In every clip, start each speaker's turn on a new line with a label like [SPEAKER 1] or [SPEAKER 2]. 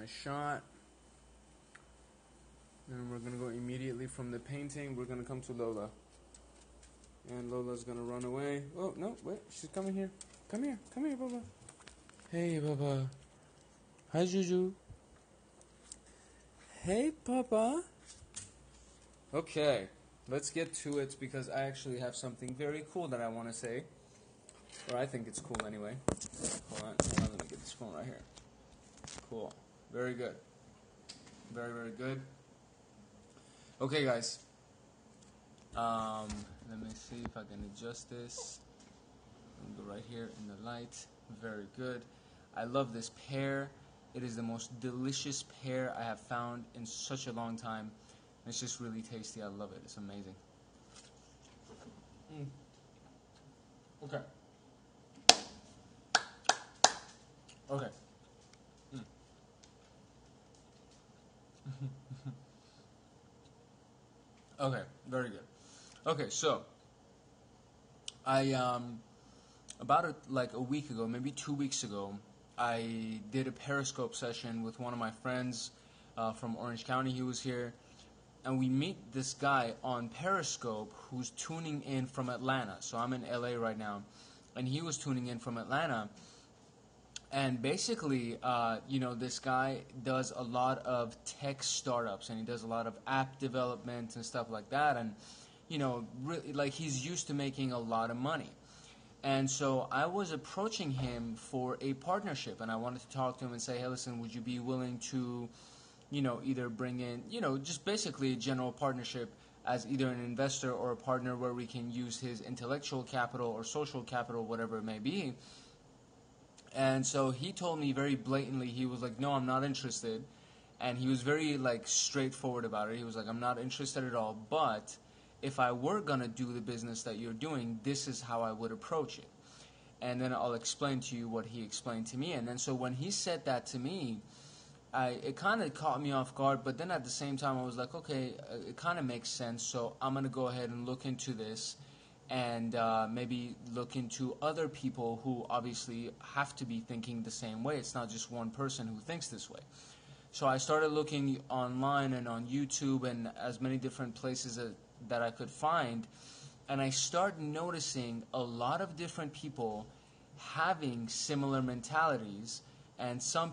[SPEAKER 1] nice shot. Then we're going to go immediately from the painting. We're going to come to Lola. And Lola's going to run away. Oh, no, wait. She's coming here. Come here. Come here, Baba. Hey, Baba. Hi, Juju. Hey, Papa. Okay, let's get to it because I actually have something very cool that I want to say. Or I think it's cool anyway. Hold on, let me get this phone right here. Cool. Very good. Very, very good. Okay, guys. Let me see if I can adjust this. Go right here in the light. Very good. I love this pear. It is the most delicious pear I have found in such a long time. It's just really tasty. I love it. It's amazing. Okay. Okay. Okay, very good. Okay, so I about like a week ago, maybe 2 weeks ago, I did a Periscope session with one of my friends from Orange County. He was here, and we meet this guy on Periscope who's tuning in from Atlanta. So I'm in LA right now, and he was tuning in from Atlanta. And basically, this guy does a lot of tech startups, and he does a lot of app development and stuff like that. And, really, like, he's used to making a lot of money. And so I was approaching him for a partnership, and I wanted to talk to him and say, hey, listen, would you be willing to, either bring in, just basically a general partnership as either an investor or a partner where we can use his intellectual capital or social capital, whatever it may be. And so he told me very blatantly, he was like, no, I'm not interested. And he was very, straightforward about it. He was like, I'm not interested at all, but if I were going to do the business that you're doing, this is how I would approach it. And then I'll explain to you what he explained to me. And then so when he said that to me, it kind of caught me off guard, but then at the same time I was like, okay, it kind of makes sense, so I'm going to go ahead and look into this. And maybe look into other people who obviously have to be thinking the same way. It's not just one person who thinks this way. So I started looking online and on YouTube and as many different places that I could find, and I started noticing a lot of different people having similar mentalities. And some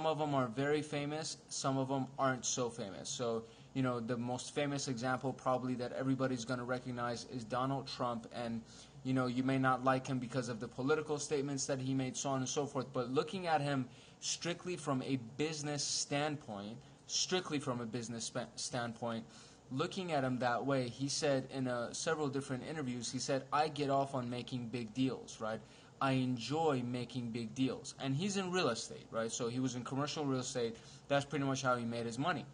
[SPEAKER 1] of them are very famous, some of them aren't so famous. So, the most famous example probably that everybody's going to recognize is Donald Trump. And, you may not like him because of the political statements that he made, so on and so forth. But looking at him strictly from a business standpoint, looking at him that way, he said in several different interviews, he said, I get off on making big deals, right? I enjoy making big deals. And he's in real estate, right? So he was in commercial real estate. That's pretty much how he made his money.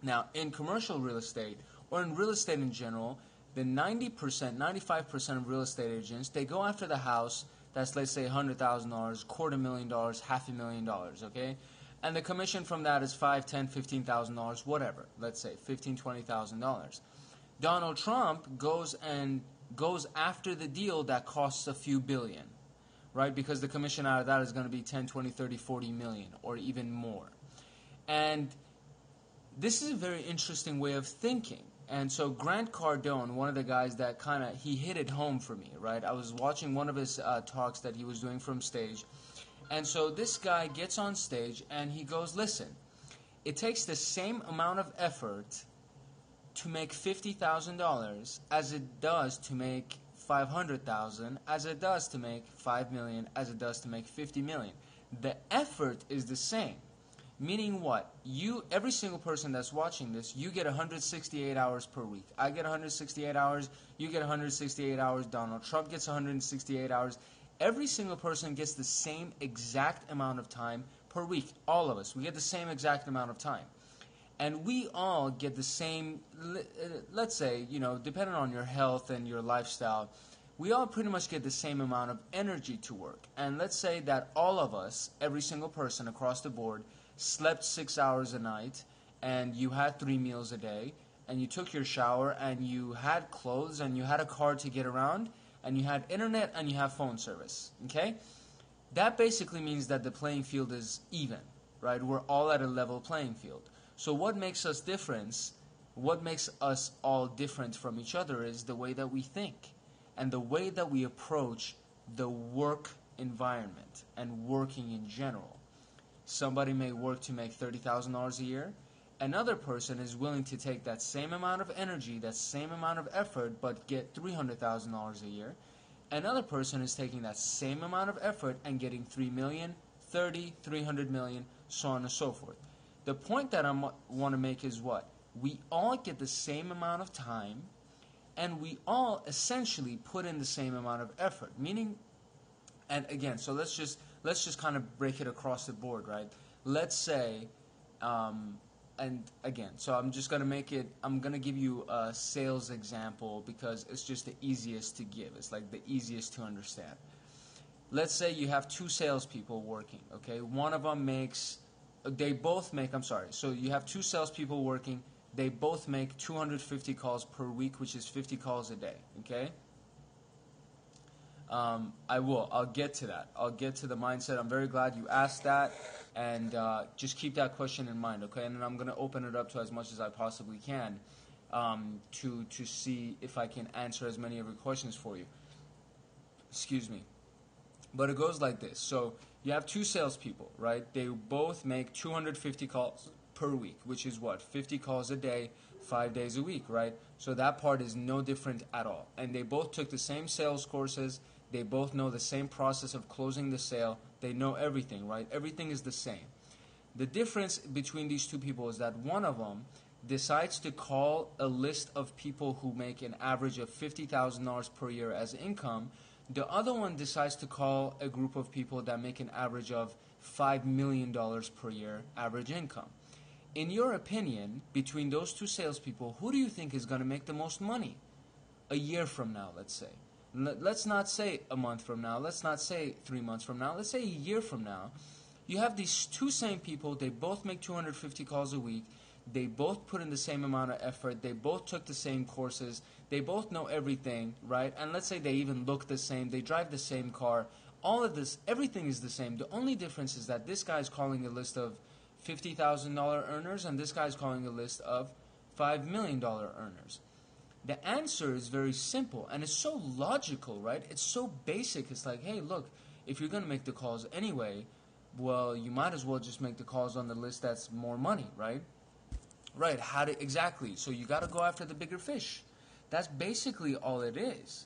[SPEAKER 1] Now, in commercial real estate, or in real estate in general, the 90%, 95% of real estate agents, they go after the house that's, let's say, $100,000, $250,000, $500,000, okay? And the commission from that is $5,000, $10,000, $15,000, whatever. Let's say $15,000, $20,000. Donald Trump goes after the deal that costs a few billion, right? Because the commission out of that is going to be 10, 20, 30, 40 million or even more. And this is a very interesting way of thinking. And so Grant Cardone, one of the guys that he hit it home for me, right? I was watching one of his talks that he was doing from stage. And so this guy gets on stage and he goes, listen, it takes the same amount of effort to make $50,000 as it does to make $500,000, as it does to make $5 million, as it does to make $50 million. The effort is the same. Meaning what? Every single person that's watching this, you get 168 hours per week. I get 168 hours. You get 168 hours. Donald Trump gets 168 hours. Every single person gets the same exact amount of time per week. All of us. We get the same exact amount of time. And we all get the same, let's say, depending on your health and your lifestyle, we all pretty much get the same amount of energy to work. And let's say that all of us, every single person across the board, slept 6 hours a night, and you had 3 meals a day, and you took your shower, and you had clothes, and you had a car to get around, and you had internet, and you have phone service, okay? That basically means that the playing field is even, right? We're all at a level playing field. So what makes us different? What makes us all different from each other is the way that we think and the way that we approach the work environment and working in general. Somebody may work to make $30,000 a year. Another person is willing to take that same amount of energy, that same amount of effort, but get $300,000 a year. Another person is taking that same amount of effort and getting 3 million, 30, 300 million, so on and so forth. The point that I want to make is what? We all get the same amount of time, and we all essentially put in the same amount of effort. Meaning, and again, so let's just kind of break it across the board, right? Let's say, and again, so I'm just going to give you a sales example because it's just the easiest to give. It's like the easiest to understand. Let's say you have two salespeople working, okay? One of them so you have two salespeople working. They both make 250 calls per week, which is 50 calls a day, okay? I'll get to that. I'll get to the mindset. I'm very glad you asked that, and just keep that question in mind, okay? And then I'm going to open it up to as much as I possibly can to see if I can answer as many of your questions for you. Excuse me. But it goes like this. So you have two salespeople, right? They both make 250 calls per week, which is what? 50 calls a day, 5 days a week, right? So that part is no different at all. And they both took the same sales courses. They both know the same process of closing the sale. They know everything, right? Everything is the same. The difference between these two people is that one of them decides to call a list of people who make an average of $50,000 per year as income. The other one decides to call a group of people that make an average of $5 million per year average income. In your opinion, between those two salespeople, who do you think is going to make the most money a year from now, let's say? Let's not say a month from now. Let's not say 3 months from now. Let's say a year from now. You have these two same people. They both make 250 calls a week. They both put in the same amount of effort. They both took the same courses. They both know everything, right? And let's say they even look the same. They drive the same car. All of this, everything is the same. The only difference is that this guy's calling a list of $50,000 earners, and this guy's calling a list of $5 million earners. The answer is very simple, and it's so logical, right? It's so basic. It's like, hey, look, if you're going to make the calls anyway, well, you might as well just make the calls on the list that's more money, right? Right, exactly. So you got to go after the bigger fish. That's basically all it is.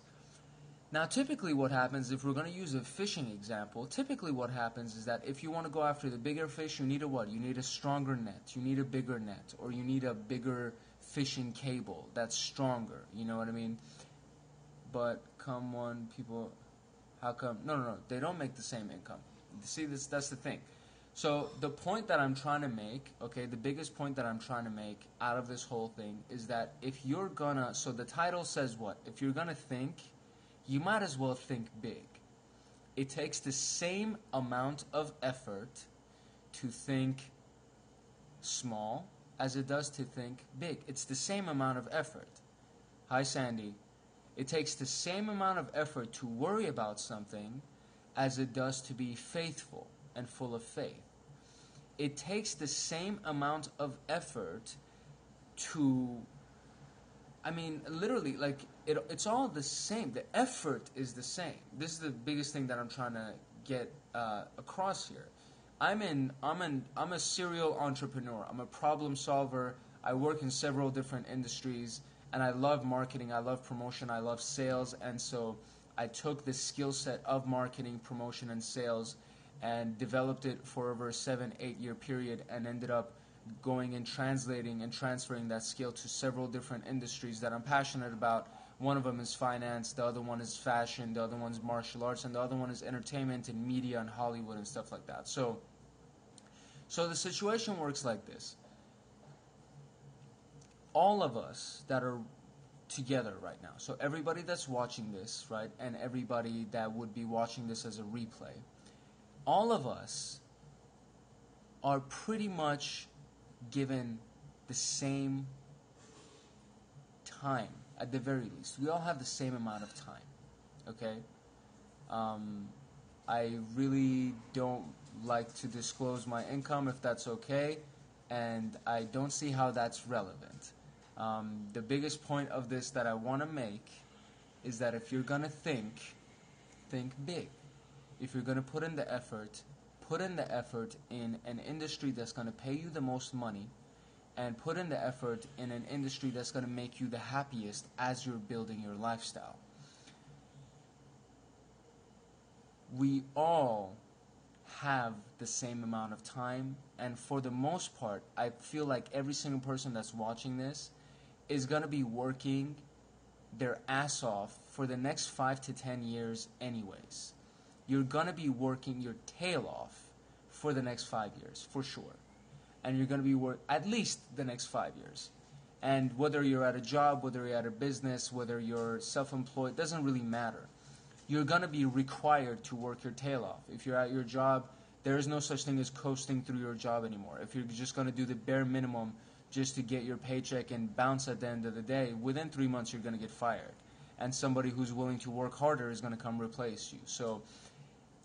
[SPEAKER 1] Now, typically what happens, if we're going to use a fishing example, typically what happens is that if you want to go after the bigger fish, you need a what? You need a stronger net. You need a bigger net. Or you need a bigger fishing cable that's stronger. You know what I mean? But come on, people, how come? No. They don't make the same income. See, that's the thing. So the point that I'm trying to make, okay, the biggest point that I'm trying to make out of this whole thing is that if you're going to, so the title says what? If you're going to think, you might as well think big. It takes the same amount of effort to think small as it does to think big. It's the same amount of effort. Hi, Sandy. It takes the same amount of effort to worry about something as it does to be faithful and full of faith. It takes the same amount of effort to, literally, like, it's all the same. The effort is the same. This is the biggest thing that I'm trying to get across here. I'm a serial entrepreneur. I'm a problem solver. I work in several different industries, and I love marketing. I love promotion. I love sales, and so I took the skill set of marketing, promotion, and sales and developed it for over a 7-8 year period and ended up going and translating and transferring that skill to several different industries that I'm passionate about. One of them is finance, the other one is fashion, the other one is martial arts, and the other one is entertainment and media and Hollywood and stuff like that. So the situation works like this. All of us that are together right now, so everybody that's watching this, right, and everybody that would be watching this as a replay, all of us are pretty much given the same time, at the very least. We all have the same amount of time, okay? I really don't like to disclose my income if that's okay, and I don't see how that's relevant. The biggest point of this that I want to make is that if you're going to think big. If you're going to put in the effort in an industry that's going to pay you the most money, and put in the effort in an industry that's going to make you the happiest as you're building your lifestyle. We all have the same amount of time, and for the most part, I feel like every single person that's watching this is going to be working their ass off for the next 5 to 10 years anyways. You're going to be working your tail off for the next 5 years, for sure. And you're going to be at least the next 5 years. And whether you're at a job, whether you're at a business, whether you're self-employed, doesn't really matter. You're going to be required to work your tail off. If you're at your job, there is no such thing as coasting through your job anymore. If you're just going to do the bare minimum just to get your paycheck and bounce at the end of the day, within 3 months you're going to get fired. And somebody who's willing to work harder is going to come replace you. So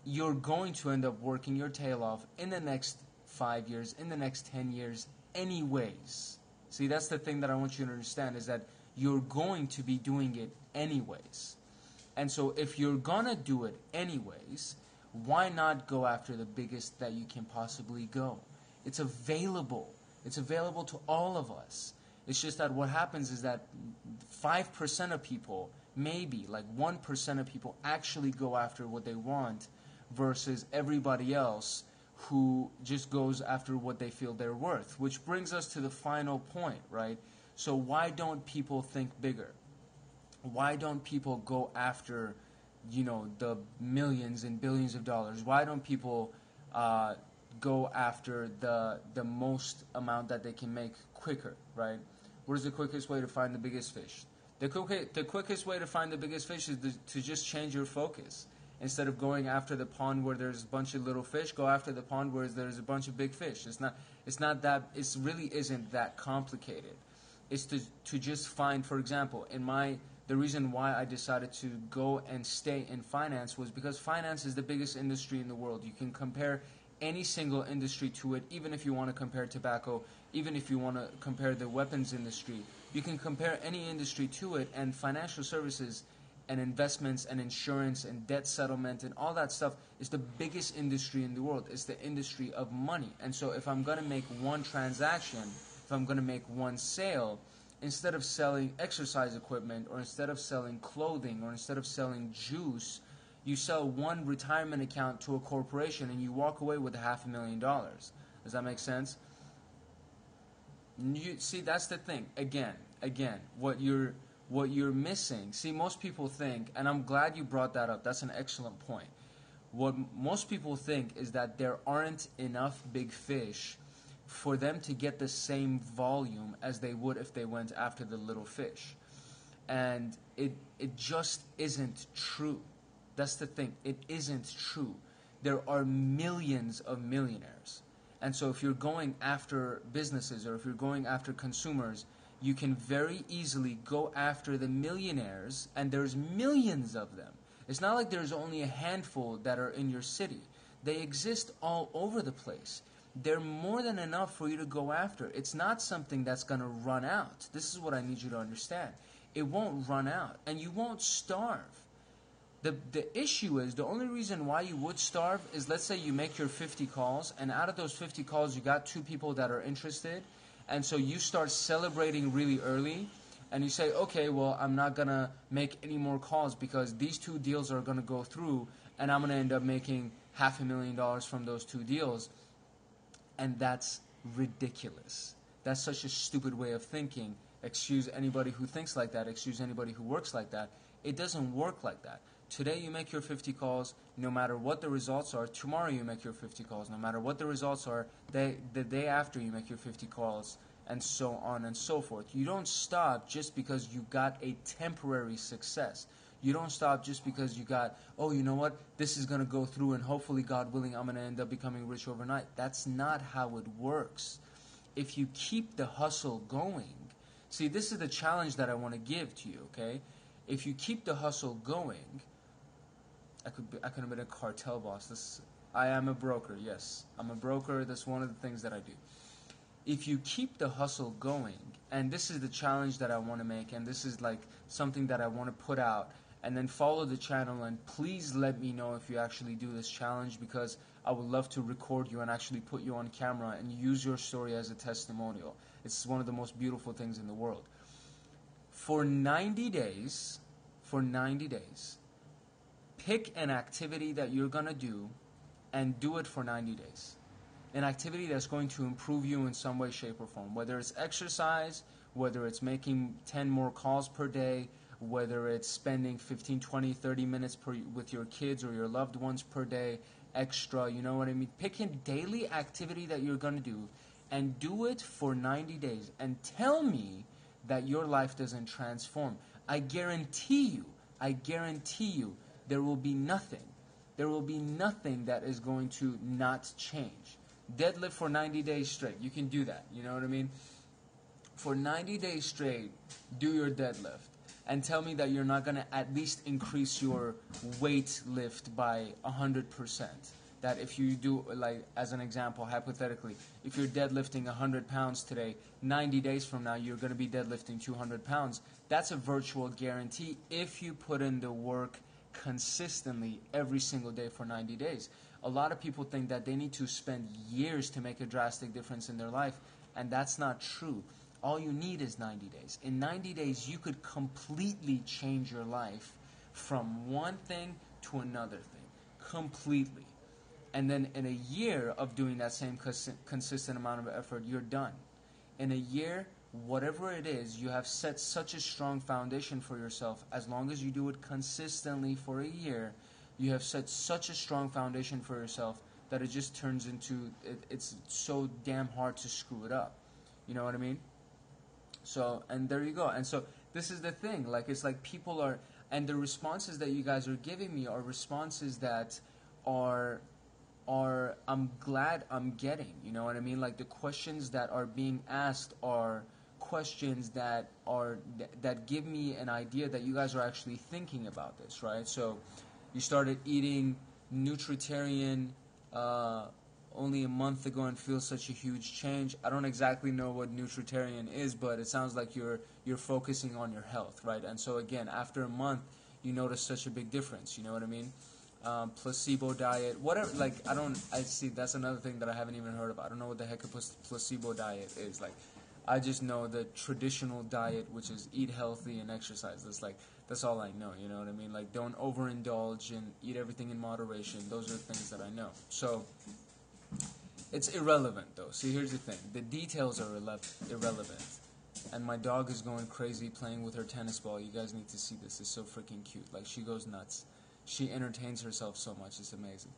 [SPEAKER 1] you're going to end up working your tail off in the next 5 years, in the next 10 years anyways. See, that's the thing that I want you to understand, is that you're going to be doing it anyways. And so if you're going to do it anyways, why not go after the biggest that you can possibly go? It's available. It's available to all of us. It's just that what happens is that 5% of people, maybe like 1% of people, actually go after what they want, versus everybody else who just goes after what they feel they're worth. Which brings us to the final point, right? So why don't people think bigger? Why don't people go after, the millions and billions of dollars? Why don't people go after the most amount that they can make quicker, right? What is the quickest way to find the biggest fish? The quickest way to find the biggest fish is to just change your focus. Instead of going after the pond where there's a bunch of little fish, go after the pond where there's a bunch of big fish. It really isn't that complicated. It's to just find, for example, the reason why I decided to go and stay in finance was because finance is the biggest industry in the world. You can compare any single industry to it, even if you want to compare tobacco, even if you want to compare the weapons industry. You can compare any industry to it, and financial services and investments and insurance and debt settlement and all that stuff is the biggest industry in the world. It's the industry of money. And so if I'm going to make one transaction, if I'm going to make one sale, instead of selling exercise equipment, or instead of selling clothing, or instead of selling juice, you sell one retirement account to a corporation and you walk away with $500,000. Does that make sense? See, that's the thing. Again, what you're missing. See, most people think, and I'm glad you brought that up. That's an excellent point. What most people think is that there aren't enough big fish for them to get the same volume as they would if they went after the little fish. And it just isn't true. That's the thing. It isn't true. There are millions of millionaires. And so if you're going after businesses, or if you're going after consumers, you can very easily go after the millionaires, and there's millions of them. It's not like there's only a handful that are in your city. They exist all over the place. They're more than enough for you to go after. It's not something that's going to run out. This is what I need you to understand. It won't run out, and you won't starve. The issue is, the only reason why you would starve is, let's say you make your 50 calls, and out of those 50 calls you got 2 people that are interested, and so you start celebrating really early, and you say, okay, well, I'm not going to make any more calls because these 2 deals are going to go through, and I'm going to end up making $500,000 from those 2 deals. And that's ridiculous. That's such a stupid way of thinking. Excuse anybody who thinks like that. Excuse anybody who works like that. It doesn't work like that. Today you make your 50 calls, no matter what the results are. Tomorrow you make your 50 calls, no matter what the results are. The day after you make your 50 calls, and so on and so forth. You don't stop just because you got a temporary success. You don't stop just because you got, oh, you know what, this is going to go through and hopefully, God willing, I'm going to end up becoming rich overnight. That's not how it works. If you keep the hustle going, see, this is the challenge that I want to give to you, okay? If you keep the hustle going, I could have been a cartel boss. I am a broker, yes. I'm a broker. That's one of the things that I do. If you keep the hustle going, and this is the challenge that I want to make, and this is like something that I want to put out, and then follow the channel, and please let me know if you actually do this challenge, because I would love to record you and actually put you on camera and use your story as a testimonial. It's one of the most beautiful things in the world. For 90 days, pick an activity that you're going to do and do it for 90 days. An activity that's going to improve you in some way, shape, or form. Whether it's exercise, whether it's making 10 more calls per day, whether it's spending 15, 20, 30 minutes with your kids or your loved ones per day, extra, you know what I mean? Pick a daily activity that you're going to do and do it for 90 days. And tell me that your life doesn't transform. I guarantee you, there will be nothing. There will be nothing that is going to not change. Deadlift for 90 days straight. You can do that. You know what I mean? For 90 days straight, do your deadlift. And tell me that you're not going to at least increase your weight lift by 100%. That if you do, like, as an example, hypothetically, if you're deadlifting 100 pounds today, 90 days from now, you're going to be deadlifting 200 pounds. That's a virtual guarantee if you put in the work consistently every single day for 90 days. A lot of people think that they need to spend years to make a drastic difference in their life, and that's not true. All you need is 90 days. In 90 days, you could completely change your life from one thing to another thing. Completely. And then in a year of doing that same consistent amount of effort, you're done. In a year, whatever it is, you have set such a strong foundation for yourself. As long as you do it consistently for a year, you have set such a strong foundation for yourself that it just turns into, it's so damn hard to screw it up. You know what I mean? So, and there you go. And so this is the thing. Like, it's like people are, and the responses that you guys are giving me are responses that are I'm glad I'm getting. You know what I mean? Like, the questions that are being asked are questions that give me an idea that you guys are actually thinking about this, right? So you started eating nutritarian only a month ago and feel such a huge change. I don't exactly know what nutritarian is, but it sounds like you're focusing on your health, right? And so again, after a month, you notice such a big difference. You know what I mean? Placebo diet, whatever. Like, I see that's another thing that I haven't even heard of. I don't know what the heck a placebo diet is. Like, I just know the traditional diet, which is eat healthy and exercise. That's all I know. You know what I mean? Like, don't overindulge and eat everything in moderation. Those are things that I know. So it's irrelevant, though. See, here's the thing: the details are irrelevant. And my dog is going crazy playing with her tennis ball. You guys need to see this. It's so freaking cute. Like, she goes nuts. She entertains herself so much. It's amazing.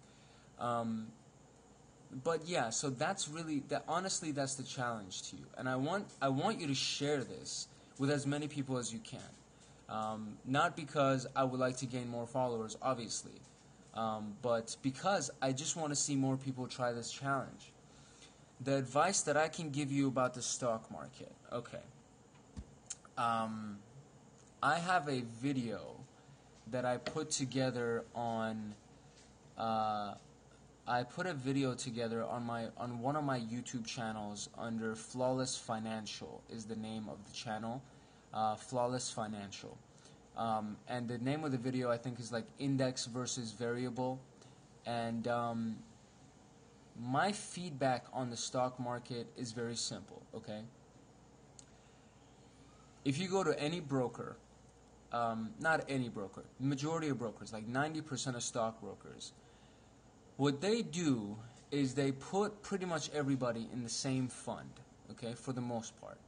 [SPEAKER 1] But yeah, so that's really honestly, that's the challenge to you. And I want you to share this with as many people as you can. Not because I would like to gain more followers, obviously, but because I just want to see more people try this challenge. The advice that I can give you about the stock market. Okay. I have a video that I put together on. I put a video together on one of my YouTube channels under Flawless Financial is the name of the channel, Flawless Financial, and the name of the video I think is like Index versus Variable, and my feedback on the stock market is very simple. Okay, if you go to any broker, not any broker, majority of brokers, like 90% of stockbrokers, what they do is they put pretty much everybody in the same fund, okay, for the most part.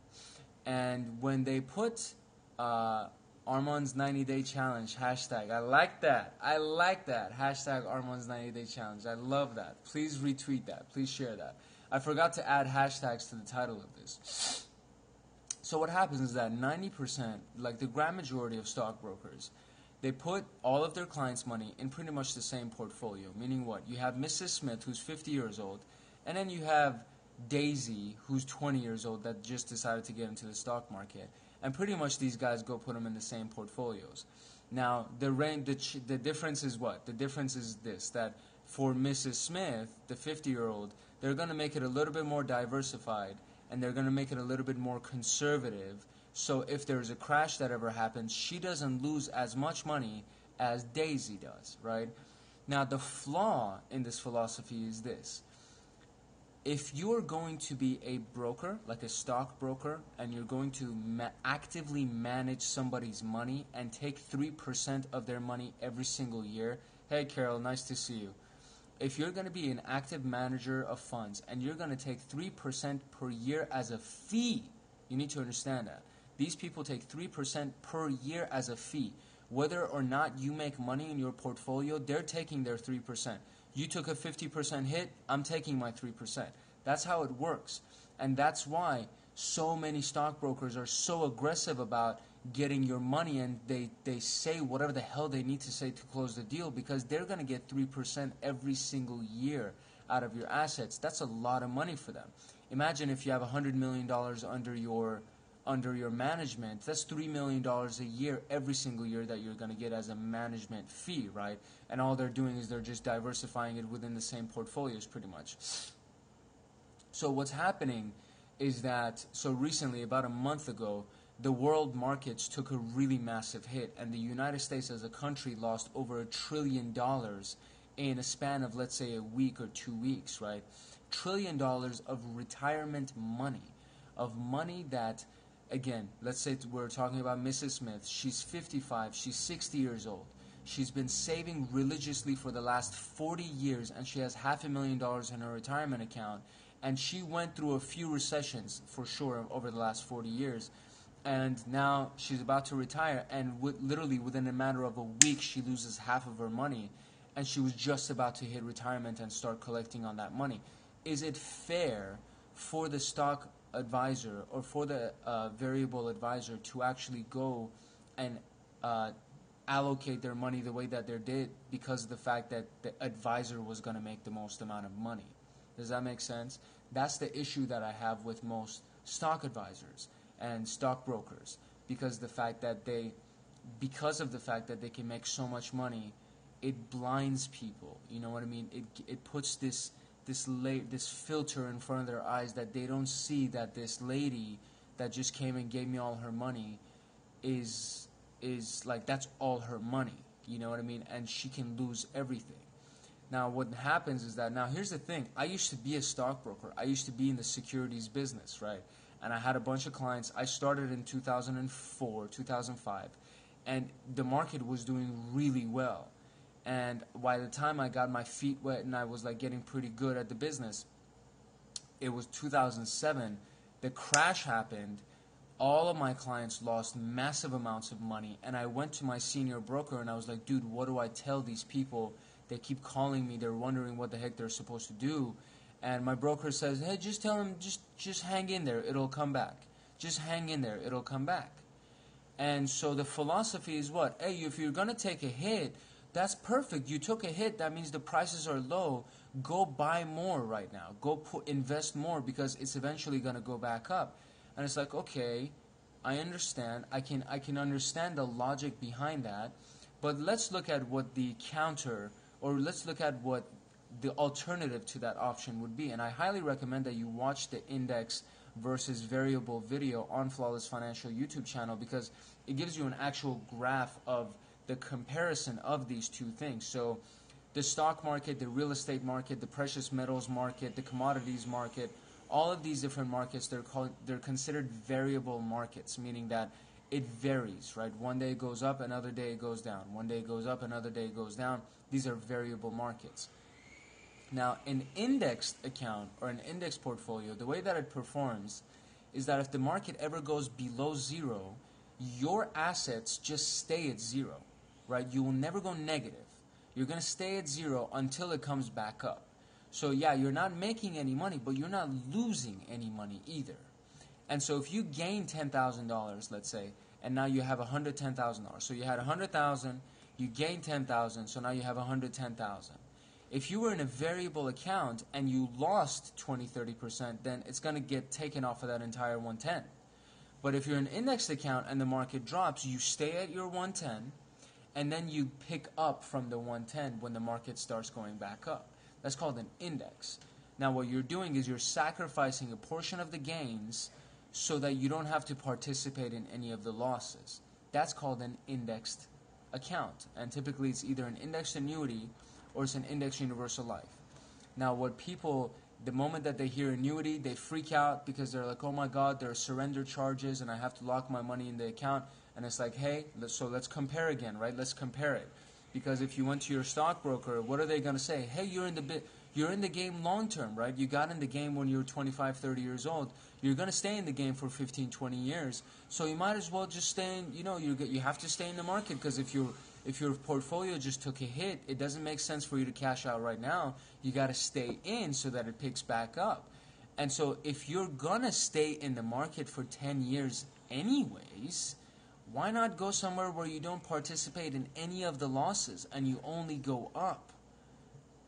[SPEAKER 1] And when they put Arman's 90-day challenge, hashtag, I like that, hashtag Arman's 90-day challenge, I love that. Please retweet that, please share that. I forgot to add hashtags to the title of this. So what happens is that 90%, like the grand majority of stockbrokers, they put all of their clients' money in pretty much the same portfolio. Meaning what? You have Mrs. Smith, who's 50 years old, and then you have Daisy, who's 20 years old, that just decided to get into the stock market. And pretty much these guys go put them in the same portfolios. Now, the difference is what? The difference is this, that For Mrs. Smith, the 50-year-old, they're going to make it a little bit more diversified, and they're going to make it a little bit more conservative. So if there's a crash that ever happens, she doesn't lose as much money as Daisy does, right? Now, the flaw in this philosophy is this. If you're going to be a broker, like a stockbroker, and you're going to actively manage somebody's money and take 3% of their money every single year, hey, Carol, nice to see you. If you're going to be an active manager of funds and you're going to take 3% per year as a fee, you need to understand that. These people take 3% per year as a fee. Whether or not you make money in your portfolio, they're taking their 3%. You took a 50% hit, I'm taking my 3%. That's how it works. And that's why so many stockbrokers are so aggressive about getting your money, and they say whatever the hell they need to say to close the deal, because they're going to get 3% every single year out of your assets. That's a lot of money for them. Imagine if you have $100 million under your management. That's $3 million a year every single year that you're going to get as a management fee, right? And all they're doing is they're just diversifying it within the same portfolios pretty much. So what's happening is that, so recently, about a month ago, the world markets took a really massive hit, and the United States as a country lost over $1 trillion in a span of, let's say, a week or 2 weeks, right? $1 trillion of retirement money, of money that, again, let's say we're talking about Mrs. Smith. She's 55, she's 60 years old. She's been saving religiously for the last 40 years, and she has $500,000 in her retirement account. And she went through a few recessions, for sure, over the last 40 years. And now she's about to retire, and literally within a matter of a week, she loses half of her money. And she was just about to hit retirement and start collecting on that money. Is it fair for the stock advisor or for the variable advisor to actually go and allocate their money the way that they did because of the fact that the advisor was going to make the most amount of money? Does that make sense? That's the issue that I have with most stock advisors and stockbrokers, because of the fact that they can make so much money, it blinds people. You know what I mean? It puts this filter in front of their eyes that they don't see that this lady that just came and gave me all her money is like, that's all her money. You know what I mean? And she can lose everything. Now, what happens is that, now here's the thing. I used to be a stockbroker. I used to be in the securities business, right? And I had a bunch of clients. I started in 2004, 2005, and the market was doing really well. And by the time I got my feet wet and I was like getting pretty good at the business, it was 2007. The crash happened. All of my clients lost massive amounts of money. And I went to my senior broker and I was like, dude, what do I tell these people? They keep calling me. They're wondering what the heck they're supposed to do. And my broker says, hey, just tell them, just hang in there. It'll come back. Just hang in there. It'll come back. And so the philosophy is what? Hey, if you're going to take a hit, that's perfect. You took a hit. That means the prices are low. Go buy more right now. Go invest more, because it's eventually going to go back up. And it's like, okay, I understand. I can understand the logic behind that. But let's look at what the counter, or let's look at what the alternative to that option would be. And I highly recommend that you watch the index versus variable video on Flawless Financial YouTube channel, because it gives you an actual graph of the comparison of these two things. So the stock market, the real estate market, the precious metals market, the commodities market, all of these different markets, they're considered variable markets, meaning that it varies, right? One day it goes up, another day it goes down. One day it goes up, another day it goes down. These are variable markets. Now, an indexed account or an index portfolio, the way that it performs is that if the market ever goes below zero, your assets just stay at zero, right? You will never go negative. You're going to stay at zero until it comes back up. So yeah, you're not making any money, but you're not losing any money either. And so if you gain $10,000, let's say, and now you have $110,000. So you had $100,000, you gained $10,000, so now you have $110,000. If you were in a variable account and you lost 20-30%, then it's going to get taken off of that entire 110. But if you're in an indexed account and the market drops, you stay at your 110, and then you pick up from the 110 when the market starts going back up. That's called an index. Now what you're doing is you're sacrificing a portion of the gains so that you don't have to participate in any of the losses. That's called an indexed account. And typically it's either an indexed annuity or it's an indexed universal life. Now what people, the moment that they hear annuity, they freak out because they're like, oh my God, there are surrender charges and I have to lock my money in the account. And it's like, hey, so let's compare again, right? Let's compare it. Because if you went to your stockbroker, what are they going to say? Hey, you're in the game long term, right? You got in the game when you were 25, 30 years old. You're going to stay in the game for 15, 20 years. So you might as well just stay in, you have to stay in the market, because if your portfolio just took a hit, it doesn't make sense for you to cash out right now. You got to stay in so that it picks back up. And so if you're going to stay in the market for 10 years anyways, why not go somewhere where you don't participate in any of the losses and you only go up?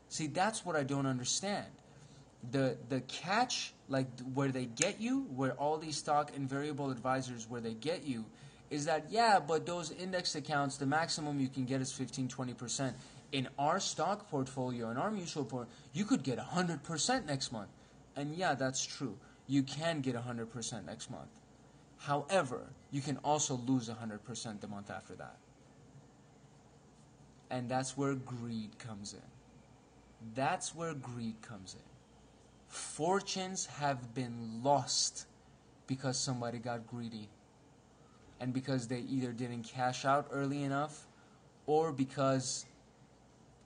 [SPEAKER 1] See, that's what I don't understand. The catch, like where they get you, where all these stock and variable advisors, where they get you, is that, yeah, but those index accounts, the maximum you can get is 15, 20%. In our stock portfolio, in our mutual portfolio, you could get 100% next month. And yeah, that's true. You can get 100% next month. However, you can also lose 100% the month after that. And that's where greed comes in. That's where greed comes in. Fortunes have been lost because somebody got greedy. And because they either didn't cash out early enough, or because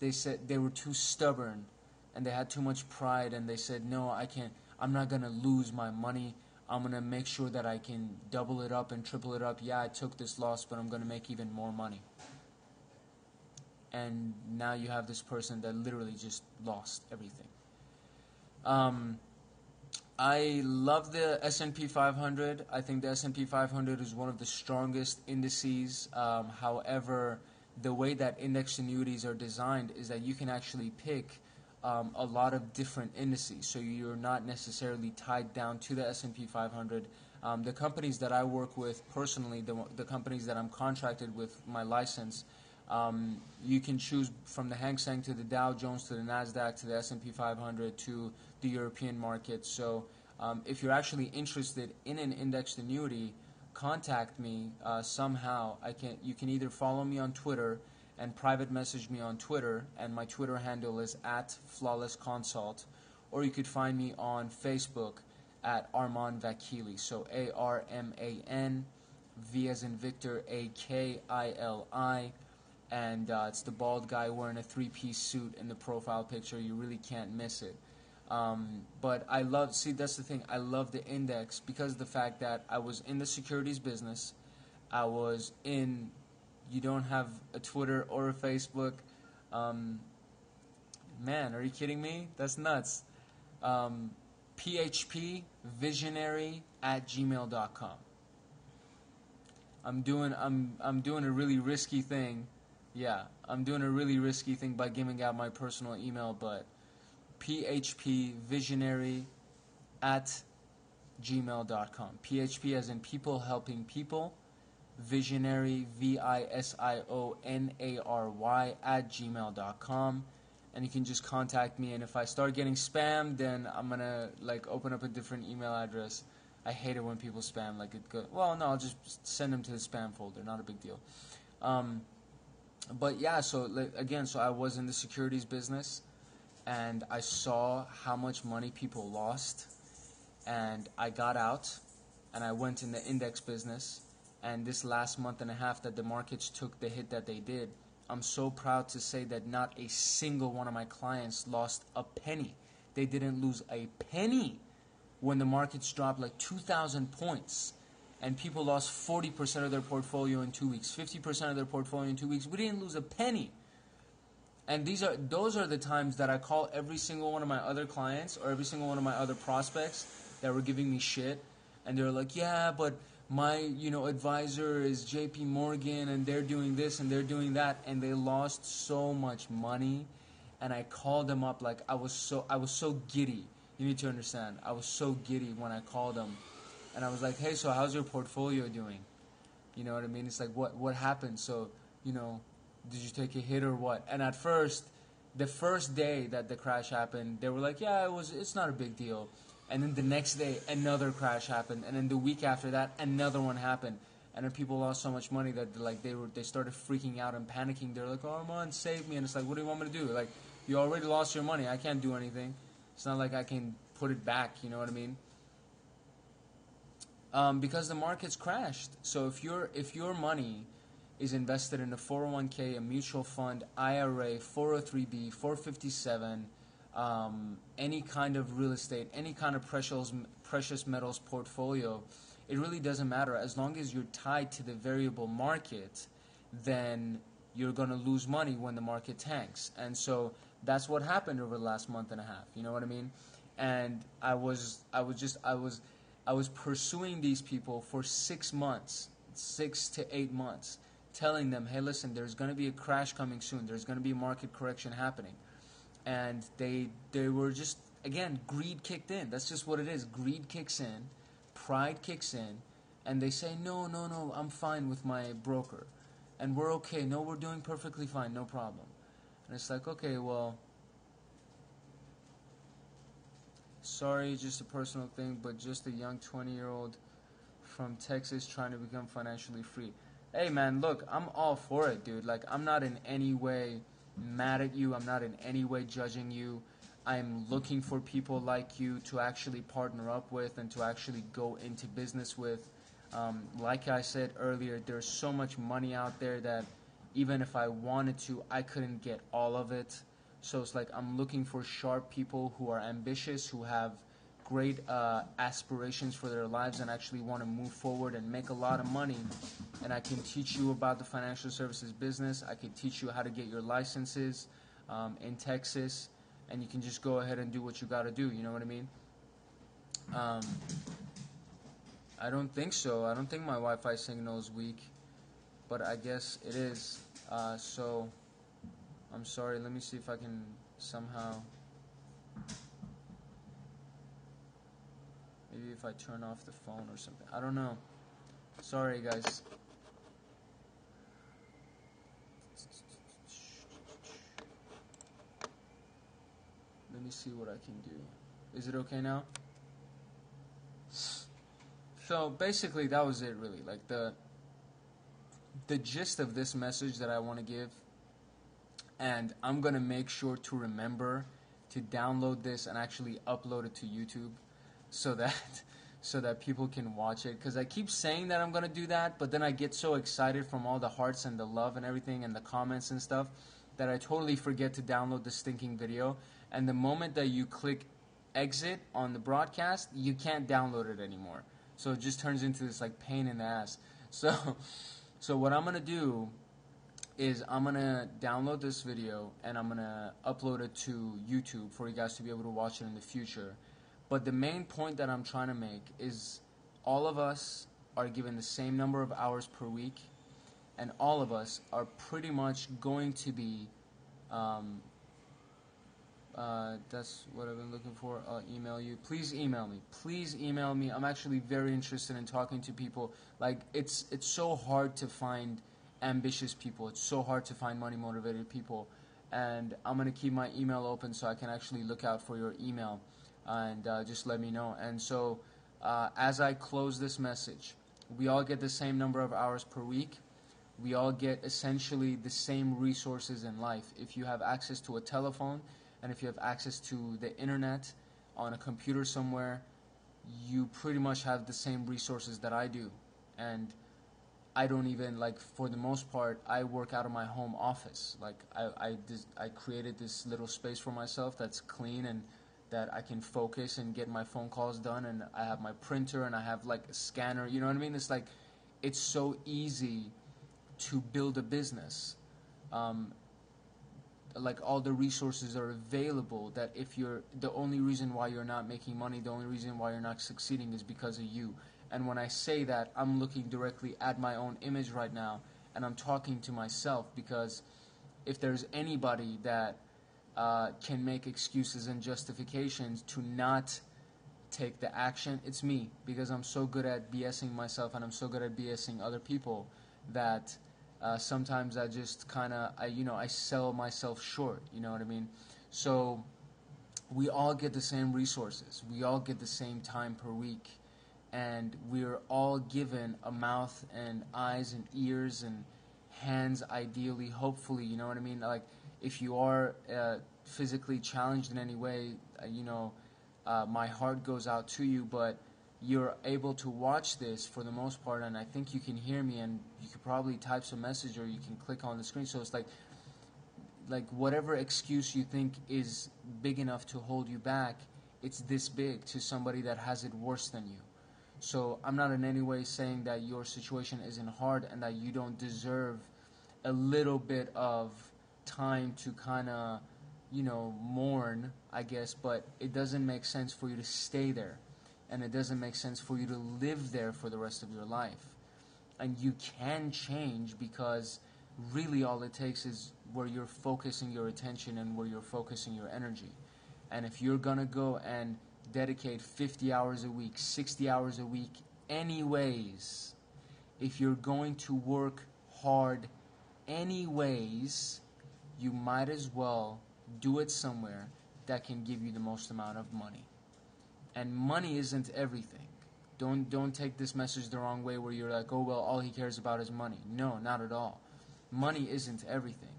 [SPEAKER 1] they said they were too stubborn and they had too much pride and they said, no, I can't, I'm not going to lose my money. I'm going to make sure that I can double it up and triple it up. Yeah, I took this loss, but I'm going to make even more money. And now you have this person that literally just lost everything. I love the S&P 500. I think the S&P 500 is one of the strongest indices. However, the way that index annuities are designed is that you can actually pick a lot of different indices. So you're not necessarily tied down to the S&P 500. The companies that I work with personally, the companies that I'm contracted with my license, you can choose from the Hang Seng to the Dow Jones to the NASDAQ to the S&P 500 to the European market. So if you're actually interested in an indexed annuity, contact me somehow. You can either follow me on Twitter and private message me on Twitter, and my Twitter handle is @FlawlessConsult, or you could find me on Facebook at Arman Vakili. So ARMAN, V as in Victor, AKILI. And it's the bald guy wearing a three-piece suit in the profile picture. You really can't miss it. But I love, see, that's the thing. I love the index because of the fact that I was in the securities business. I was in, you don't have a Twitter or a Facebook. Man, are you kidding me? That's nuts. phpvisionary@gmail.com. I'm doing a really risky thing. Yeah, I'm doing a really risky thing by giving out my personal email, but phpvisionary@gmail.com. PHP as in people helping people. Visionary, VISIONARY @gmail.com. And you can just contact me, and if I start getting spammed, then I'm going to open up a different email address. I hate it when people spam. Well, no, I'll just send them to the spam folder. Not a big deal. But yeah, so again, so I was in the securities business, and I saw how much money people lost, and I got out, and I went in the index business. And this last month and a half that the markets took the hit that they did, I'm so proud to say that not a single one of my clients lost a penny. They didn't lose a penny when the markets dropped like 2,000 points. And people lost 40% of their portfolio in 2 weeks, 50% of their portfolio in 2 weeks. We didn't lose a penny. And those are the times that I call every single one of my other clients or every single one of my other prospects that were giving me shit. And they're like, yeah, but my advisor is JP Morgan and they're doing this and they're doing that, and they lost so much money. And I called them up like I was so giddy. You need to understand, I was so giddy when I called them, and I was like, hey, so how's your portfolio doing? You know what I mean? It's like, what happened? So Did you take a hit or what? And at first, the first day that the crash happened, they were like, yeah, it's not a big deal. And then the next day, another crash happened, and then the week after that, another one happened. And then people lost so much money that they started freaking out and panicking. They're like, "Oh, Arman, save me!" And it's like, "What do you want me to do? Like, you already lost your money. I can't do anything. It's not like I can put it back. You know what I mean?" Because the market's crashed. So if your money is invested in a 401k, a mutual fund, IRA, 403b, 457, any kind of real estate, any kind of precious metals portfolio, it really doesn't matter. As long as you're tied to the variable market, then you're going to lose money when the market tanks. And so that's what happened over the last month and a half. You know what I mean? And I was pursuing these people for 6 months, 6 to 8 months, telling them, hey, listen, there's going to be a crash coming soon. There's going to be a market correction happening. And they were just, again, greed kicked in. That's just what it is. Greed kicks in, pride kicks in, and they say, no, I'm fine with my broker. And we're okay. No, we're doing perfectly fine. No problem. And it's like, okay, well, sorry, just a personal thing, but just a young 20-year-old from Texas trying to become financially free. Hey, man, look, I'm all for it, dude. Like, I'm not in any way mad at you. I'm not in any way judging you. I'm looking for people like you to actually partner up with and to actually go into business with. Like I said earlier, there's so much money out there that even if I wanted to, I couldn't get all of it. So it's like I'm looking for sharp people who are ambitious, who have great aspirations for their lives and actually want to move forward and make a lot of money. And I can teach you about the financial services business. I can teach you how to get your licenses in Texas. And you can just go ahead and do what you got to do. You know what I mean? I don't think so. I don't think my Wi-Fi signal is weak. But I guess it is. So I'm sorry. Let me see if I can somehow... Maybe if I turn off the phone or something. I don't know. Sorry, guys. Let me see what I can do. Is it okay now? So basically that was it really. Like the gist of this message that I want to give, and I'm going to make sure to remember to download this and actually upload it to YouTube so that people can watch it, because I keep saying that I'm going to do that, but then I get so excited from all the hearts and the love and everything and the comments and stuff that I totally forget to download the stinking video. And the moment that you click exit on the broadcast, you can't download it anymore. So it just turns into this like pain in the ass. So what I'm going to do is I'm going to download this video and I'm going to upload it to YouTube for you guys to be able to watch it in the future. But the main point that I'm trying to make is all of us are given the same number of hours per week, and all of us are pretty much going to be, that's what I've been looking for. I'll email you. Please email me. Please email me. I'm actually very interested in talking to people. Like, it's so hard to find ambitious people. It's so hard to find money-motivated people. And I'm going to keep my email open so I can actually look out for your email. And just let me know. And so as I close this message, we all get the same number of hours per week. We all get essentially the same resources in life. If you have access to a telephone and if you have access to the internet on a computer somewhere, you pretty much have the same resources that I do. And I don't even, like, for the most part, I work out of my home office. Like, I created this little space for myself that's clean and that I can focus and get my phone calls done, and I have my printer and I have like a scanner, you know what I mean? It's like, it's so easy to build a business. Like, all the resources are available, that if you're, the only reason why you're not making money, the only reason why you're not succeeding is because of you. And when I say that, I'm looking directly at my own image right now, and I'm talking to myself, because if there's anybody that can make excuses and justifications to not take the action, it's me, because I'm so good at BSing myself and I'm so good at BSing other people that Sometimes I just kind of, I sell myself short. You know what I mean? So we all get the same resources. We all get the same time per week. And we're all given a mouth and eyes and ears and hands, ideally, hopefully, you know what I mean? Like, if you are physically challenged in any way, my heart goes out to you, but you're able to watch this for the most part, and I think you can hear me, and you could probably type some message or you can click on the screen. So it's like whatever excuse you think is big enough to hold you back, it's this big to somebody that has it worse than you. So I'm not in any way saying that your situation isn't hard and that you don't deserve a little bit of time to kind of, mourn, I guess, but it doesn't make sense for you to stay there. And it doesn't make sense for you to live there for the rest of your life. And you can change, because really all it takes is where you're focusing your attention and where you're focusing your energy. And if you're going to go and dedicate 50 hours a week, 60 hours a week anyways, if you're going to work hard anyways, you might as well do it somewhere that can give you the most amount of money. And money isn't everything. Don't take this message the wrong way where you're like, oh, well, all he cares about is money. No, not at all. Money isn't everything.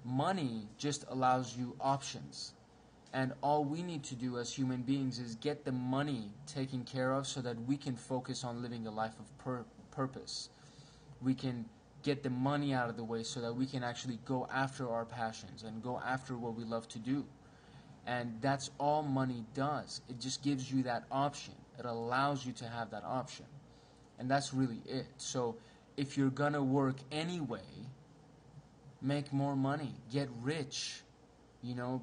[SPEAKER 1] Money just allows you options. And all we need to do as human beings is get the money taken care of so that we can focus on living a life of purpose. We can get the money out of the way so that we can actually go after our passions and go after what we love to do. And that's all money does. It just gives you that option. It allows you to have that option. And that's really it. So if you're going to work anyway, make more money, get rich,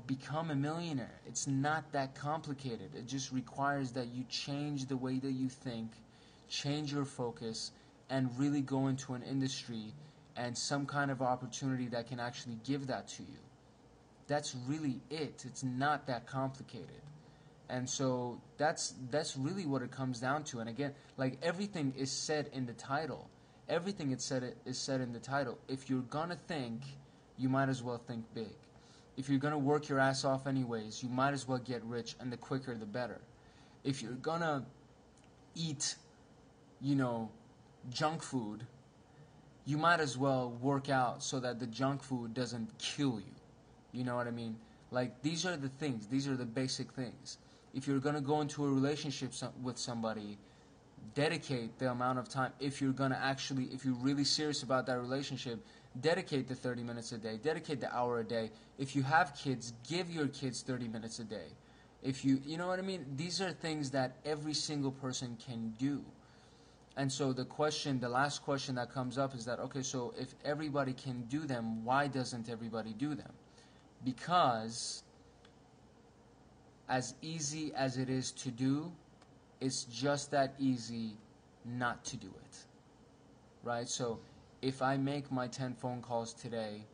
[SPEAKER 1] become a millionaire. It's not that complicated. It just requires that you change the way that you think, change your focus, and really go into an industry and some kind of opportunity that can actually give that to you. That's really it. It's not that complicated. And so that's really what it comes down to. And again, like, everything is said in the title. Everything is said in the title. If you're going to think, you might as well think big. If you're going to work your ass off anyways, you might as well get rich, and the quicker the better. If you're going to eat, junk food, you might as well work out so that the junk food doesn't kill you. You know what I mean? Like, these are the things. These are the basic things. If you're going to go into a relationship with somebody, dedicate the amount of time. If you're really serious about that relationship, dedicate the 30 minutes a day. Dedicate the hour a day. If you have kids, give your kids 30 minutes a day. If you know what I mean? These are things that every single person can do. And so the last question that comes up is that, okay, so if everybody can do them, why doesn't everybody do them? Because as easy as it is to do, it's just that easy not to do it. Right? So if I make my 10 phone calls today,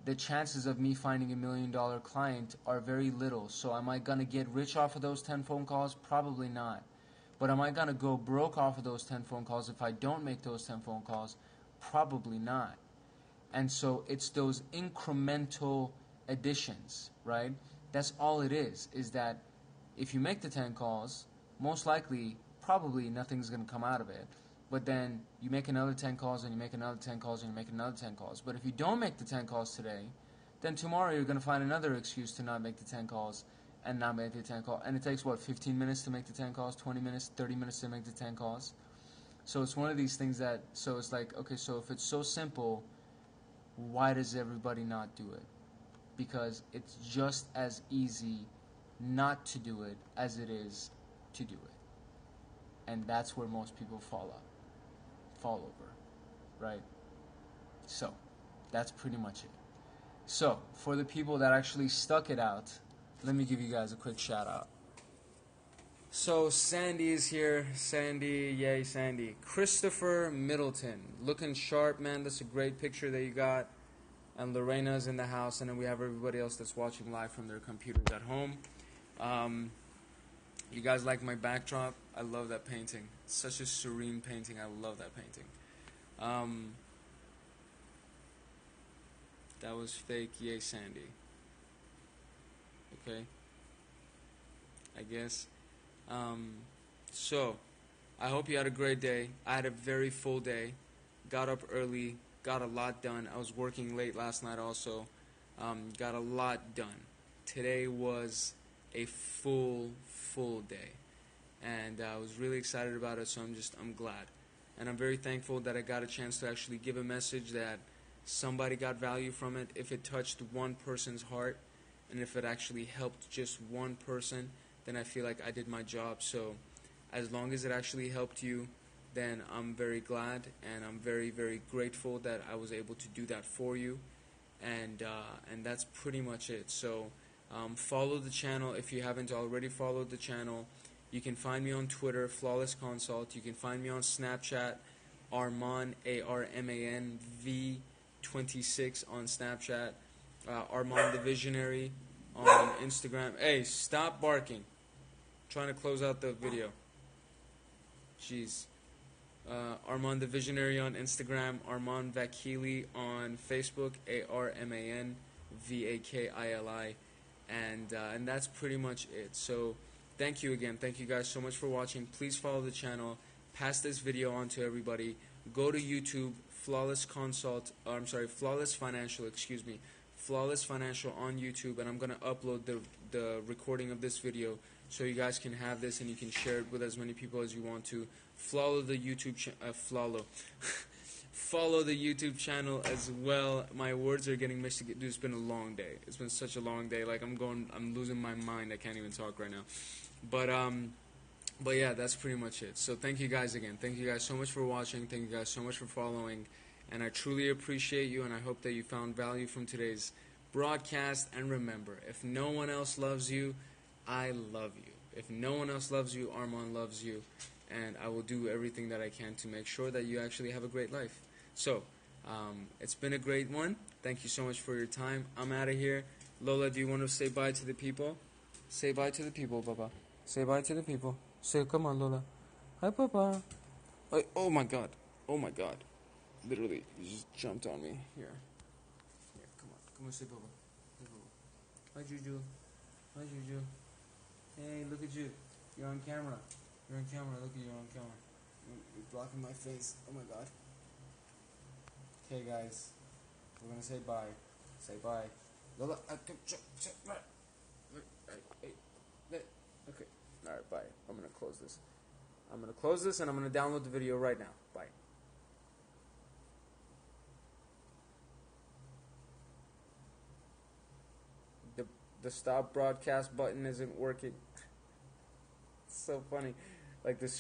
[SPEAKER 1] the chances of me finding $1 million client are very little. So am I going to get rich off of those 10 phone calls? Probably not. But am I going to go broke off of those 10 phone calls if I don't make those 10 phone calls? Probably not. And so it's those incremental additions, right? That's all it is that if you make the 10 calls, most likely, probably nothing's going to come out of it. But then you make another 10 calls, and you make another 10 calls, and you make another 10 calls. But if you don't make the 10 calls today, then tomorrow you're going to find another excuse to not make the 10 calls and not make the 10 calls. And it takes, 15 minutes to make the 10 calls, 20 minutes, 30 minutes to make the 10 calls. So it's one of these things so it's like, okay, so if it's so simple, why does everybody not do it? Because it's just as easy not to do it as it is to do it. And that's where most people fall over, right? So that's pretty much it. So for the people that actually stuck it out, let me give you guys a quick shout out. So Sandy is here. Sandy, yay Sandy. Christopher Middleton, looking sharp, man. That's a great picture that you got. And Lorena's in the house, and then we have everybody else that's watching live from their computers at home. You guys like my backdrop? I love that painting. It's such a serene painting. I love that painting. That was fake. Yay, Sandy. Okay. I guess. So, I hope you had a great day. I had a very full day. Got up early. Got a lot done. I was working late last night also. Got a lot done. Today was a full day. And I was really excited about it, so I'm glad. And I'm very thankful that I got a chance to actually give a message that somebody got value from it. If it touched one person's heart, and if it actually helped just one person, then I feel like I did my job. So as long as it actually helped you, then I'm very glad, and I'm very, very grateful that I was able to do that for you. And that's pretty much it. So follow the channel if you haven't already followed the channel. You can find me on Twitter, Flawless Consult. You can find me on Snapchat, Arman, Arman V26 on Snapchat. Arman the Visionary on Instagram. Hey, stop barking. Trying to close out the video. Jeez. Arman the Visionary on Instagram. Arman Vakili on Facebook. Arman Vakili. And that's pretty much it. So thank you again. Thank you guys so much for watching. Please follow the channel. Pass this video on to everybody. Go to YouTube. Flawless Financial, Flawless Financial on YouTube, and I'm going to upload the recording of this video so you guys can have this and you can share it with as many people as you want to. Follow the YouTube follow the YouTube channel as well. My words are getting mixed. Dude, it's been a long day. It's been such a long day. Like I'm losing my mind. I can't even talk right now. But yeah, that's pretty much it. So thank you guys again. Thank you guys so much for watching. Thank you guys so much for following. And I truly appreciate you, and I hope that you found value from today's broadcast. And remember, if no one else loves you, I love you. If no one else loves you, Arman loves you. And I will do everything that I can to make sure that you actually have a great life. So, it's been a great one. Thank you so much for your time. I'm out of here. Lola, do you want to say bye to the people? Say bye to the people, Papa. Say bye to the people. Say, come on, Lola. Hi, Papa. Oh my God. Oh my God. Literally, you just jumped on me. Here, come on. Come on, say Papa. Say Papa. Hi, Juju. Hi, Juju. Hey, look at you. You're on camera. You're on camera. Look at you on camera. You're blocking my face. Oh my God. Okay, guys. We're going to say bye. Say bye. Lola. Okay. Alright, bye. I'm going to close this. I'm going to close this and I'm going to download the video right now. Bye. The stop broadcast button isn't working. It's so funny. Like this